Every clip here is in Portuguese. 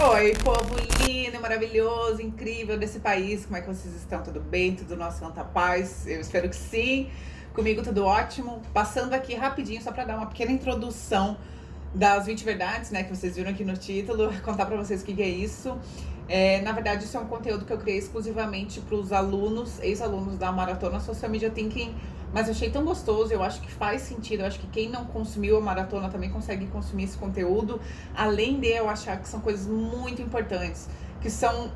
Oi, povo lindo, maravilhoso, incrível desse país. Como é que vocês estão? Tudo bem? Tudo na santa paz? Eu espero que sim. Comigo tudo ótimo. Passando aqui rapidinho só para dar uma pequena introdução das 20 verdades, né, que vocês viram aqui no título, contar para vocês o que é isso. Na verdade, isso é um conteúdo que eu criei exclusivamente para os alunos, ex-alunos da Maratona Social Media Thinking, mas eu achei tão gostoso, eu acho que faz sentido, eu acho que quem não consumiu a maratona também consegue consumir esse conteúdo, além de eu achar que são coisas muito importantes, que são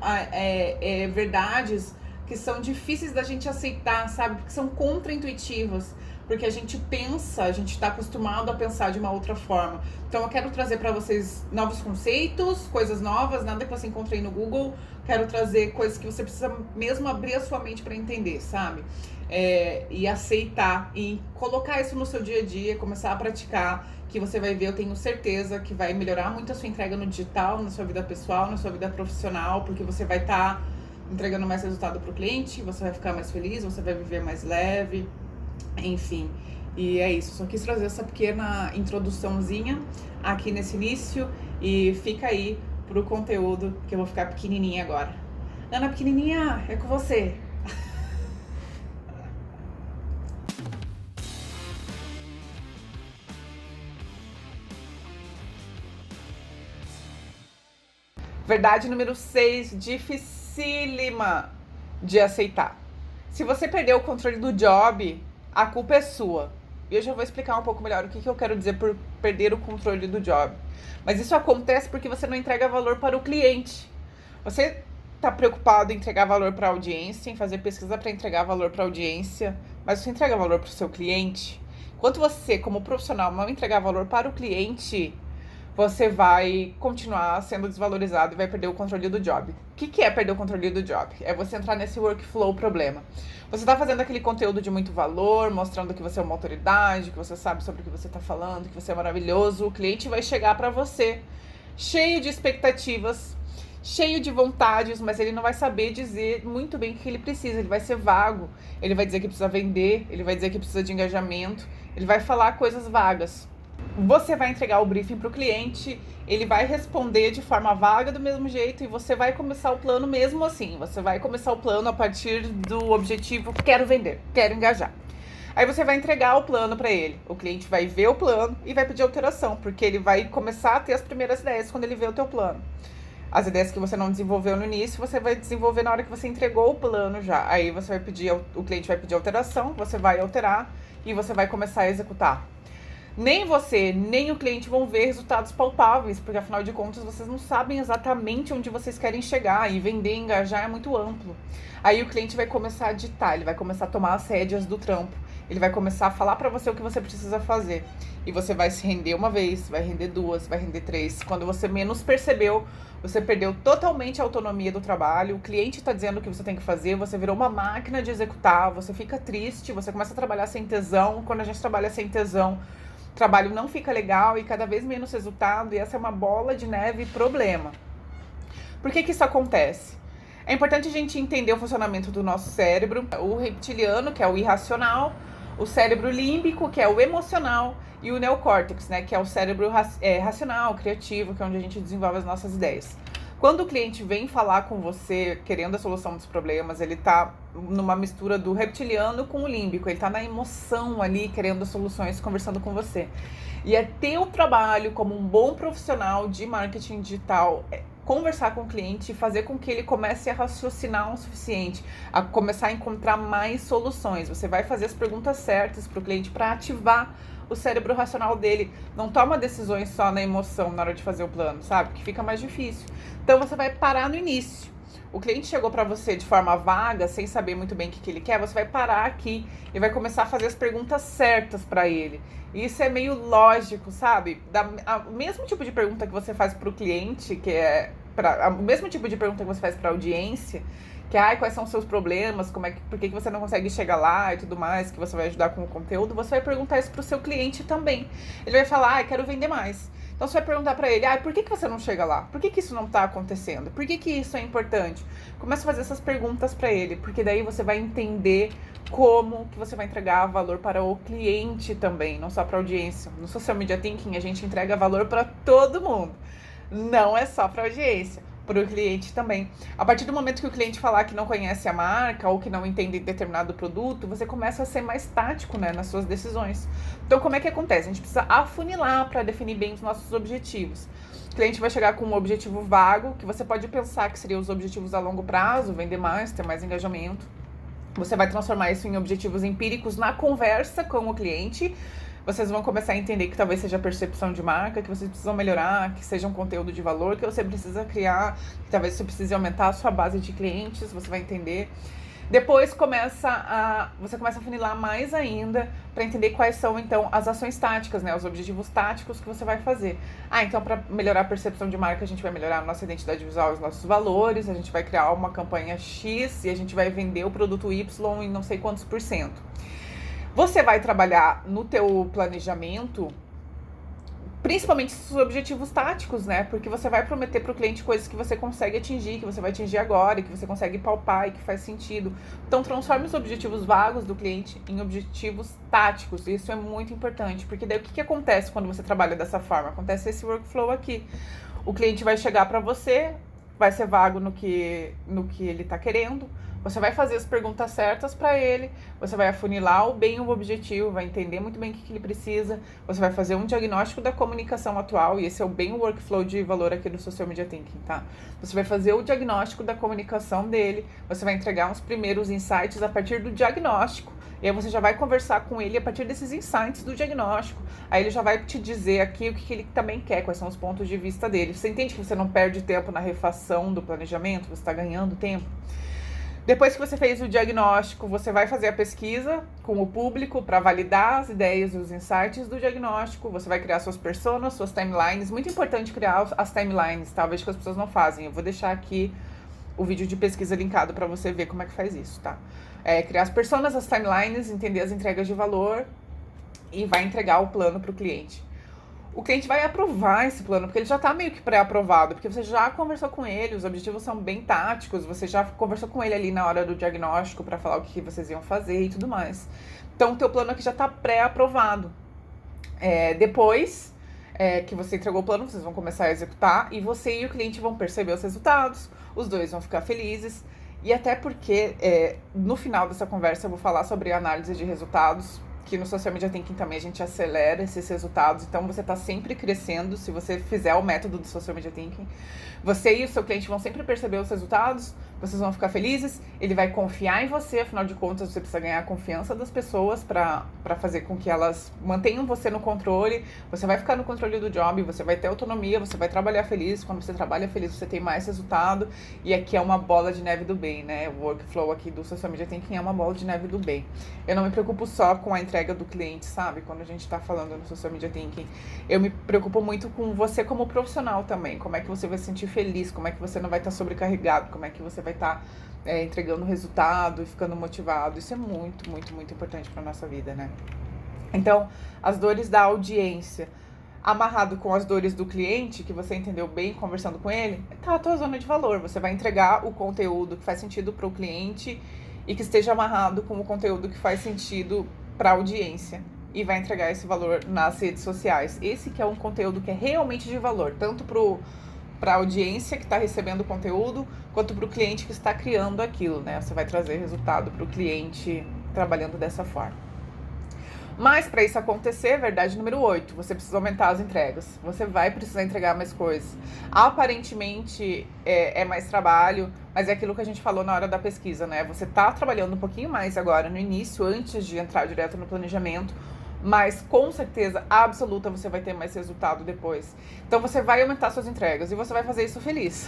verdades que são difíceis da gente aceitar, sabe, porque são contra-intuitivas, porque a gente pensa, a gente está acostumado a pensar de uma outra forma. Então eu quero trazer para vocês novos conceitos, coisas novas, nada que você encontre aí no Google. Quero trazer coisas que você precisa mesmo abrir a sua mente para entender, sabe? E aceitar e colocar isso no seu dia a dia, começar a praticar, que você vai ver, eu tenho certeza que vai melhorar muito a sua entrega no digital, na sua vida pessoal, na sua vida profissional, porque você vai estar entregando mais resultado para o cliente, você vai ficar mais feliz, você vai viver mais leve. Enfim, e é isso. Só quis trazer essa pequena introduçãozinha aqui nesse início e fica aí pro conteúdo que eu vou ficar pequenininha agora. Ana pequenininha, é com você. Verdade número 6, dificílima de aceitar. Se você perdeu o controle do job, a culpa é sua. E eu já vou explicar um pouco melhor o que eu quero dizer por perder o controle do job. Mas isso acontece porque você não entrega valor para o cliente. Você está preocupado em entregar valor para a audiência, em fazer pesquisa para entregar valor para a audiência, mas você entrega valor para o seu cliente? Enquanto você, como profissional, não entregar valor para o cliente, você vai continuar sendo desvalorizado e vai perder o controle do job. O que é perder o controle do job? É você entrar nesse workflow problema. Você está fazendo aquele conteúdo de muito valor, mostrando que você é uma autoridade, que você sabe sobre o que você está falando, que você é maravilhoso. O cliente vai chegar para você cheio de expectativas, cheio de vontades, mas ele não vai saber dizer muito bem o que ele precisa. Ele vai ser vago, ele vai dizer que precisa vender, ele vai dizer que precisa de engajamento, ele vai falar coisas vagas. Você vai entregar o briefing para o cliente, ele vai responder de forma vaga do mesmo jeito e você vai começar o plano mesmo assim. Você vai começar o plano a partir do objetivo quero vender, quero engajar. Aí você vai entregar o plano para ele. O cliente vai ver o plano e vai pedir alteração, porque ele vai começar a ter as primeiras ideias quando ele vê o teu plano. As ideias que você não desenvolveu no início, você vai desenvolver na hora que você entregou o plano já. Aí você vai pedir, o cliente vai pedir alteração, você vai alterar e você vai começar a executar. Nem você, nem o cliente vão ver resultados palpáveis, porque afinal de contas vocês não sabem exatamente onde vocês querem chegar e vender e engajar é muito amplo. Aí o cliente vai começar a ditar, ele vai começar a tomar as rédeas do trampo, ele vai começar a falar para você o que você precisa fazer. E você vai se render uma vez, vai render duas, vai render três. Quando você menos percebeu, você perdeu totalmente a autonomia do trabalho, o cliente está dizendo o que você tem que fazer, você virou uma máquina de executar, você fica triste, você começa a trabalhar sem tesão. Quando a gente trabalha sem tesão, o trabalho não fica legal e cada vez menos resultado, e essa é uma bola de neve problema. Por que isso acontece? É importante a gente entender o funcionamento do nosso cérebro, o reptiliano, que é o irracional, o cérebro límbico, que é o emocional, e o neocórtex, né, que é o cérebro racional, criativo, que é onde a gente desenvolve as nossas ideias. Quando o cliente vem falar com você, querendo a solução dos problemas, ele tá numa mistura do reptiliano com o límbico, ele tá na emoção ali, querendo as soluções, conversando com você. E é teu trabalho como um bom profissional de marketing digital conversar com o cliente e fazer com que ele comece a raciocinar o suficiente, a começar a encontrar mais soluções. Você vai fazer as perguntas certas para o cliente para ativar o cérebro racional dele. Não toma decisões só na emoção na hora de fazer o plano, sabe? Que fica mais difícil. Então você vai parar no início. O cliente chegou para você de forma vaga, sem saber muito bem o que ele quer, você vai parar aqui e vai começar a fazer as perguntas certas para ele. Isso é meio lógico, sabe? O mesmo tipo de pergunta que você faz para o cliente, que é o mesmo tipo de pergunta que você faz para a audiência, que é quais são os seus problemas, por que você não consegue chegar lá e tudo mais, que você vai ajudar com o conteúdo, você vai perguntar isso para o seu cliente também. Ele vai falar, quero vender mais. Então você vai perguntar para ele, por que você não chega lá? Por que isso não está acontecendo? Por que isso é importante? Começa a fazer essas perguntas para ele, porque daí você vai entender como que você vai entregar valor para o cliente também, não só para a audiência. No Social Media Thinking a gente entrega valor para todo mundo. Não é só para audiência, para o cliente também. A partir do momento que o cliente falar que não conhece a marca ou que não entende determinado produto, você começa a ser mais tático, né, nas suas decisões. Então, como é que acontece? A gente precisa afunilar para definir bem os nossos objetivos. O cliente vai chegar com um objetivo vago, que você pode pensar que seriam os objetivos a longo prazo, vender mais, ter mais engajamento. Você vai transformar isso em objetivos empíricos na conversa com o cliente. Vocês vão começar a entender que talvez seja a percepção de marca, que vocês precisam melhorar, que seja um conteúdo de valor, que você precisa criar, que talvez você precise aumentar a sua base de clientes, você vai entender. Depois você começa a funilar mais ainda para entender quais são, então, as ações táticas, né? Os objetivos táticos que você vai fazer. Então, para melhorar a percepção de marca, a gente vai melhorar a nossa identidade visual, os nossos valores, a gente vai criar uma campanha X e a gente vai vender o produto Y em não sei quantos %. Você vai trabalhar no teu planejamento, principalmente os objetivos táticos, né? Porque você vai prometer para o cliente coisas que você consegue atingir, que você vai atingir agora, que você consegue palpar e que faz sentido. Então, transforme os objetivos vagos do cliente em objetivos táticos. Isso é muito importante, porque daí o que acontece quando você trabalha dessa forma? Acontece esse workflow aqui. O cliente vai chegar para você, vai ser vago no que ele está querendo. Você vai fazer as perguntas certas para ele, você vai afunilar bem o objetivo, vai entender muito bem o que ele precisa, você vai fazer um diagnóstico da comunicação atual, e esse é bem o workflow de valor aqui do Social Media Thinking, tá? Você vai fazer o diagnóstico da comunicação dele, você vai entregar uns primeiros insights a partir do diagnóstico, e aí você já vai conversar com ele a partir desses insights do diagnóstico. Aí ele já vai te dizer aqui o que ele também quer, quais são os pontos de vista dele. Você entende que você não perde tempo na refação do planejamento, você está ganhando tempo? Depois que você fez o diagnóstico, você vai fazer a pesquisa com o público para validar as ideias e os insights do diagnóstico. Você vai criar suas personas, suas timelines. Muito importante criar as timelines, tá? Vejo que as pessoas não fazem. Eu vou deixar aqui o vídeo de pesquisa linkado para você ver como é que faz isso, tá? Criar as personas, as timelines, entender as entregas de valor e vai entregar o plano para o cliente. O cliente vai aprovar esse plano, porque ele já está meio que pré-aprovado, porque você já conversou com ele, os objetivos são bem táticos, você já conversou com ele ali na hora do diagnóstico para falar o que vocês iam fazer e tudo mais. Então, o teu plano aqui já está pré-aprovado. Depois que você entregou o plano, vocês vão começar a executar e você e o cliente vão perceber os resultados, os dois vão ficar felizes. E até porque, no final dessa conversa, eu vou falar sobre análise de resultados, que no Social Media Thinking também a gente acelera esses resultados, então você está sempre crescendo se você fizer o método do Social Media Thinking. Você e o seu cliente vão sempre perceber os resultados, vocês vão ficar felizes, ele vai confiar em você, afinal de contas você precisa ganhar a confiança das pessoas para fazer com que elas mantenham você no controle, você vai ficar no controle do job, você vai ter autonomia, você vai trabalhar feliz, quando você trabalha feliz você tem mais resultado, e aqui é uma bola de neve do bem, né? O workflow aqui do Social Media Thinking é uma bola de neve do bem. Eu não me preocupo só com a entrega do cliente, sabe? Quando a gente tá falando no Social Media Thinking, eu me preocupo muito com você como profissional também, como é que você vai se sentir feliz, como é que você não vai estar sobrecarregado, como é que você vai estar entregando resultado e ficando motivado. Isso é muito, muito, muito importante para nossa vida, né? Então, as dores da audiência amarrado com as dores do cliente, que você entendeu bem conversando com ele, tá a tua zona de valor. Você vai entregar o conteúdo que faz sentido para o cliente e que esteja amarrado com o conteúdo que faz sentido para a audiência. E vai entregar esse valor nas redes sociais. Esse que é um conteúdo que é realmente de valor, tanto para a audiência que está recebendo o conteúdo, quanto para o cliente que está criando aquilo, né? Você vai trazer resultado para o cliente trabalhando dessa forma. Mas para isso acontecer, verdade número 8, você precisa aumentar as entregas. Você vai precisar entregar mais coisas. Aparentemente é mais trabalho, mas é aquilo que a gente falou na hora da pesquisa, né? Você tá trabalhando um pouquinho mais agora no início, antes de entrar direto no planejamento, mas com certeza absoluta você vai ter mais resultado depois. Então você vai aumentar suas entregas e você vai fazer isso feliz.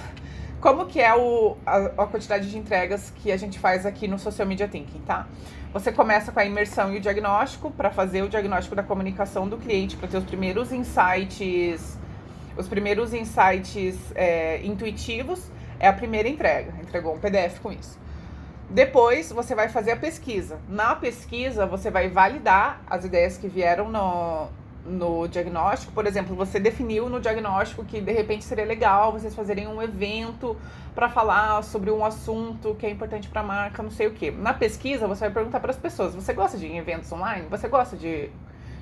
Como que é a quantidade de entregas que a gente faz aqui no Social Media Thinking, tá? Você começa com a imersão e o diagnóstico, para fazer o diagnóstico da comunicação do cliente, para ter os primeiros insights intuitivos, é a primeira entrega. Entregou um PDF com isso. Depois, você vai fazer a pesquisa. Na pesquisa, você vai validar as ideias que vieram no diagnóstico. Por exemplo, você definiu no diagnóstico que de repente seria legal vocês fazerem um evento para falar sobre um assunto que é importante para a marca, não sei o quê. Na pesquisa, você vai perguntar para as pessoas: você gosta de ir em eventos online? Você gosta de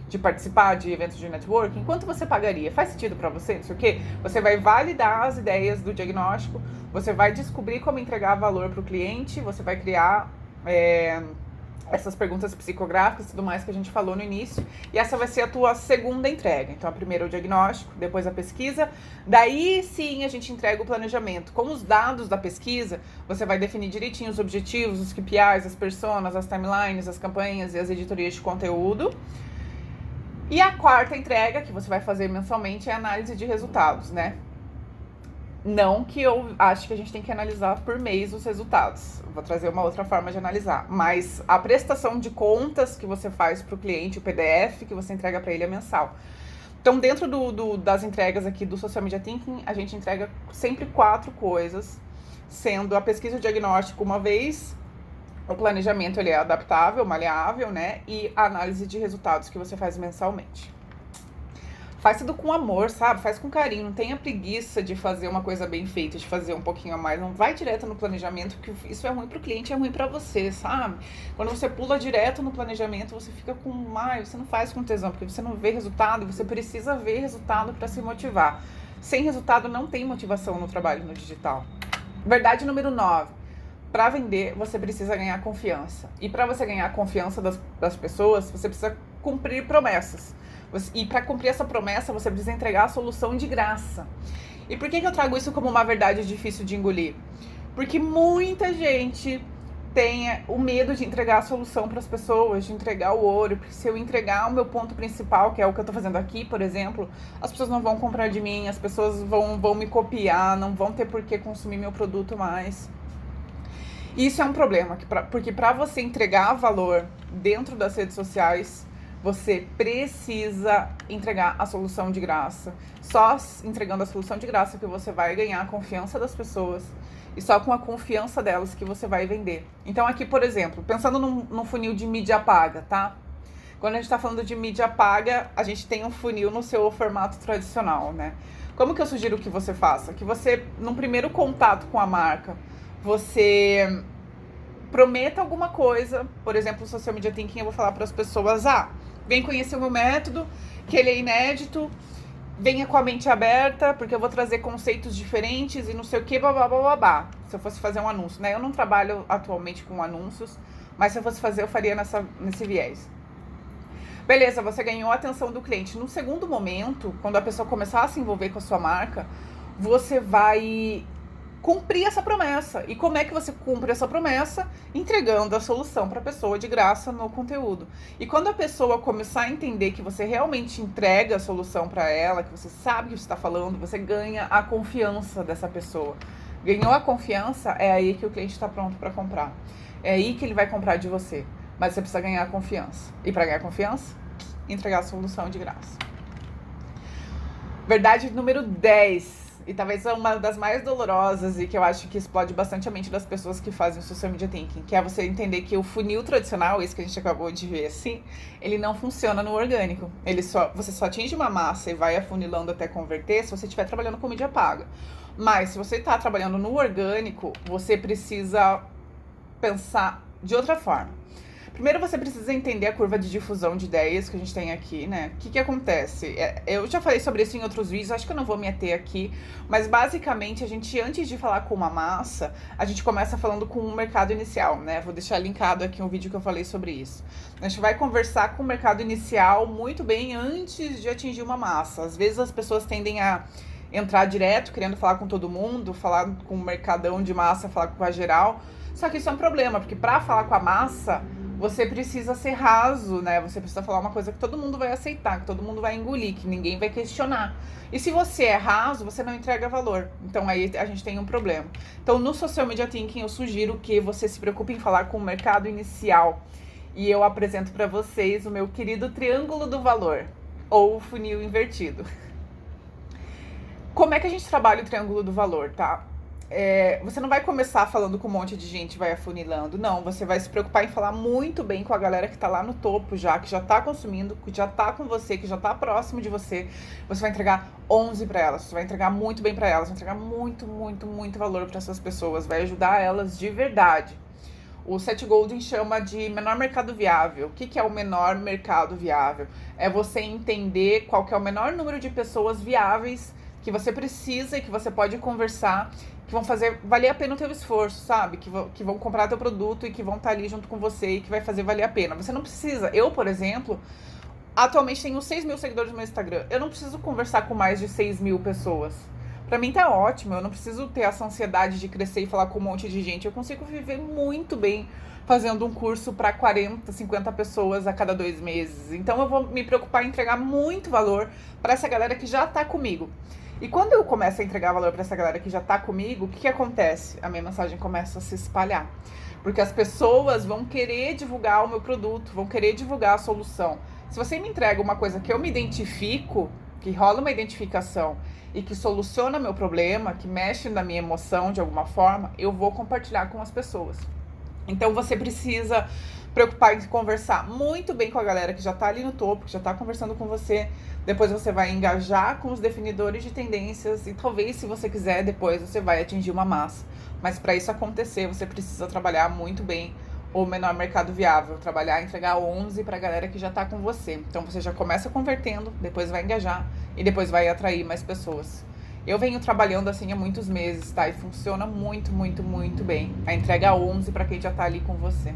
de participar de eventos de networking, quanto você pagaria? Faz sentido para você? Não sei o quê? Você vai validar as ideias do diagnóstico, você vai descobrir como entregar valor para o cliente, você vai criar essas perguntas psicográficas e tudo mais que a gente falou no início, e essa vai ser a tua segunda entrega. Então, a primeira é o diagnóstico, depois a pesquisa, daí sim a gente entrega o planejamento. Com os dados da pesquisa, você vai definir direitinho os objetivos, os KPIs, as personas, as timelines, as campanhas e as editorias de conteúdo. E a quarta entrega, que você vai fazer mensalmente, é a análise de resultados, né? Não que eu acho que a gente tem que analisar por mês os resultados. Vou trazer uma outra forma de analisar. Mas a prestação de contas que você faz para o cliente, o PDF que você entrega para ele é mensal. Então, dentro das entregas aqui do Social Media Thinking, a gente entrega sempre 4 coisas, sendo a pesquisa e o diagnóstico uma vez, o planejamento ele é adaptável, maleável, né? E a análise de resultados que você faz mensalmente. Faz tudo com amor, sabe? Faz com carinho. Não tenha preguiça de fazer uma coisa bem feita, de fazer um pouquinho a mais. Não vai direto no planejamento, porque isso é ruim pro cliente, é ruim pra você, sabe? Quando você pula direto no planejamento, você fica com você não faz com tesão, porque você não vê resultado, e você precisa ver resultado para se motivar. Sem resultado não tem motivação no trabalho no digital. Verdade número 9. Para vender, você precisa ganhar confiança. E para você ganhar a confiança das pessoas, você precisa cumprir promessas. E para cumprir essa promessa, você precisa entregar a solução de graça. E por que eu trago isso como uma verdade difícil de engolir? Porque muita gente tem o medo de entregar a solução para as pessoas, de entregar o ouro. Porque se eu entregar o meu ponto principal, que é o que eu estou fazendo aqui, por exemplo, as pessoas não vão comprar de mim, as pessoas vão me copiar, não vão ter por que consumir meu produto mais. Isso é um problema, porque para você entregar valor dentro das redes sociais, você precisa entregar a solução de graça. Só entregando a solução de graça que você vai ganhar a confiança das pessoas. E só com a confiança delas que você vai vender. Então aqui, por exemplo, pensando num funil de mídia paga, tá? Quando a gente está falando de mídia paga, a gente tem um funil no seu formato tradicional, né? Como que eu sugiro que você faça? Que você, num primeiro contato com a marca, você prometa alguma coisa. Por exemplo, o Social Media Thinking, eu vou falar para as pessoas, vem conhecer o meu método, que ele é inédito, venha com a mente aberta, porque eu vou trazer conceitos diferentes e não sei o que, babá. Se eu fosse fazer um anúncio, né? Eu não trabalho atualmente com anúncios, mas se eu fosse fazer, eu faria nesse viés. Beleza, você ganhou a atenção do cliente. No segundo momento, quando a pessoa começar a se envolver com a sua marca, você vai cumprir essa promessa. E como é que você cumpre essa promessa? Entregando a solução para a pessoa de graça no conteúdo. E quando a pessoa começar a entender que você realmente entrega a solução para ela, que você sabe o que você está falando, você ganha a confiança dessa pessoa. Ganhou a confiança, é aí que o cliente está pronto para comprar. É aí que ele vai comprar de você. Mas você precisa ganhar a confiança. E para ganhar confiança, entregar a solução de graça. Verdade número 10. E talvez é uma das mais dolorosas e que eu acho que explode bastante a mente das pessoas que fazem o Social Media Thinking, que é você entender que o funil tradicional, esse que a gente acabou de ver assim, ele não funciona no orgânico. Você só atinge uma massa e vai afunilando até converter se você estiver trabalhando com mídia paga. Mas se você está trabalhando no orgânico, você precisa pensar de outra forma. Primeiro você precisa entender a curva de difusão de ideias que a gente tem aqui, né? O que acontece? Eu já falei sobre isso em outros vídeos, acho que eu não vou me ater aqui, mas basicamente a gente, antes de falar com uma massa, a gente começa falando com um mercado inicial, né? Vou deixar linkado aqui um vídeo que eu falei sobre isso. A gente vai conversar com o mercado inicial muito bem antes de atingir uma massa. Às vezes as pessoas tendem a entrar direto, querendo falar com todo mundo, falar com o mercadão de massa, falar com a geral. Só que isso é um problema, porque para falar com a massa, você precisa ser raso, né? Você precisa falar uma coisa que todo mundo vai aceitar, que todo mundo vai engolir, que ninguém vai questionar. E se você é raso, você não entrega valor. Então aí a gente tem um problema. Então no Social Media Thinking eu sugiro que você se preocupe em falar com o mercado inicial. E eu apresento para vocês o meu querido triângulo do valor, ou funil invertido. Como é que a gente trabalha o triângulo do valor, tá? Você não vai começar falando com um monte de gente, vai afunilando. Não, você vai se preocupar em falar muito bem com a galera que tá lá no topo já, que já tá consumindo, que já tá com você, que já tá próximo de você. Você vai entregar 11 para elas, você vai entregar muito bem para elas, vai entregar muito valor para essas pessoas, vai ajudar elas de verdade. O Seth Godin chama de menor mercado viável. O que que é o menor mercado viável? É você entender qual que é o menor número de pessoas viáveis que você precisa e que você pode conversar, que vão fazer valer a pena o teu esforço, sabe? Que vão comprar teu produto e que vão estar ali junto com você e que vai fazer valer a pena. Você não precisa. Eu, por exemplo, atualmente tenho 6 mil seguidores no meu Instagram. Eu não preciso conversar com mais de 6 mil pessoas. Pra mim tá ótimo, eu não preciso ter essa ansiedade de crescer e falar com um monte de gente. Eu consigo viver muito bem fazendo um curso para 40, 50 pessoas a cada 2 meses. Então eu vou me preocupar em entregar muito valor para essa galera que já tá comigo. E quando eu começo a entregar valor para essa galera que já tá comigo, o que que acontece? A minha mensagem começa a se espalhar. Porque as pessoas vão querer divulgar o meu produto, vão querer divulgar a solução. Se você me entrega uma coisa que eu me identifico, que rola uma identificação e que soluciona meu problema, que mexe na minha emoção de alguma forma, eu vou compartilhar com as pessoas. Então você precisa preocupar em conversar muito bem com a galera que já tá ali no topo, que já tá conversando com você. Depois você vai engajar com os definidores de tendências e talvez, se você quiser, depois você vai atingir uma massa. Mas para isso acontecer, você precisa trabalhar muito bem o menor mercado viável, trabalhar, entregar 11 para a galera que já tá com você. Então você já começa convertendo, depois vai engajar e depois vai atrair mais pessoas. Eu venho trabalhando assim há muitos meses, tá? E funciona muito, muito, muito bem. A entrega 11 para quem já tá ali com você.